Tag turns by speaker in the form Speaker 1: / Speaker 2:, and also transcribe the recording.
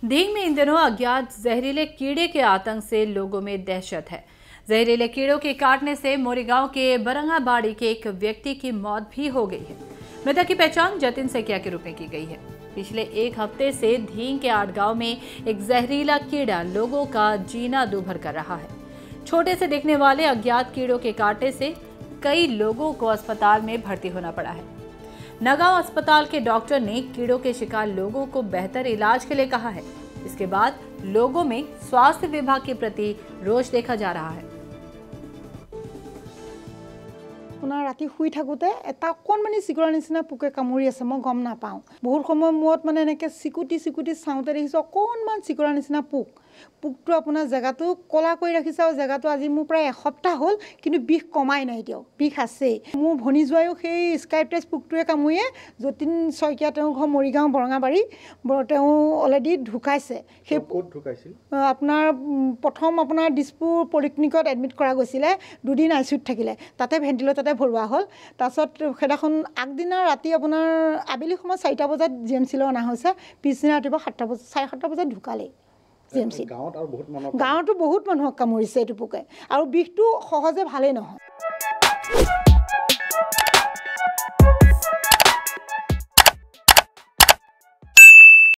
Speaker 1: दींग में इन दिनों अज्ञात जहरीले कीड़े के आतंक से लोगों में दहशत है। जहरीले कीड़ों के काटने से मोरीगांव के बरंगाबाड़ी के एक व्यक्ति की मौत भी हो गई है। मृतक की पहचान जतिन सैकिया के रूप में की गई है। पिछले एक हफ्ते से दींग के 8 गांव में एक जहरीला कीड़ा लोगों का जीना दूभर कर रहा है। छोटे से दिखने वाले अज्ञात कीड़ों के काटने से कई लोगों को अस्पताल में भर्ती होना पड़ा है। नगांव अस्पताल के डॉक्टर ने कीड़ों के शिकार लोगों को बेहतर इलाज के लिए कहा है। इसके बाद लोगों में स्वास्थ्य विभाग के प्रति रोष देखा जा रहा है।
Speaker 2: राति शुई थाकोते एटा अकणमानी चिकुरा निचिना पोके कामुरी आछे मैं गम नापाওঁ। बहुत समय मूरत माने एनेके चिकुटी चाওঁতে দেখিছোঁ अकणमान चिकुरा निचिना पोक। পোকটো আপোনাৰ জেগাটো কলা কৰি ৰাখিছে আৰু জেগাটো আজি মোৰ প্ৰায় এসপ্তাহ হ'ল কিন্তু বিষ কমাই নাই দিও বিষ আছে। মোৰ ভনি যোৱায়ো সেই স্কাইপ্ৰেছ পোকটোৱে কামুৰিয়ে যতিন শইকীয়া তেওঁ ঘৰ মৰিগাঁও বৰঙাবাৰী তেওঁ অলৰেডি ঢুকাইছে। সেই
Speaker 3: ক'ত ঢুকাইছিল
Speaker 2: আপোনাৰ প্ৰথম আপোনাৰ দিছপুৰ পলিক্লিনিকত এডমিট কৰা গৈছিলে। দুদিন আইচিউত থাকিলে তাতে ভেন্টিলেটৰতে ভৰোৱা হ'ল। তাৰছত সেদাখন আগদিনা ৰাতি আপোনাৰ আবেলি সময় 4টা বজাত জিএমচিলৈ অনা হৈছে। পিছদিনা ৰাতিপুৱা 7টা বজাত 7:30 বজাত ঢুকালে। গাঁৱতো বহুত মানুহক কামুৰিছে এইটো পোকে আৰু বিষটো সহজে ভালেই নহয়।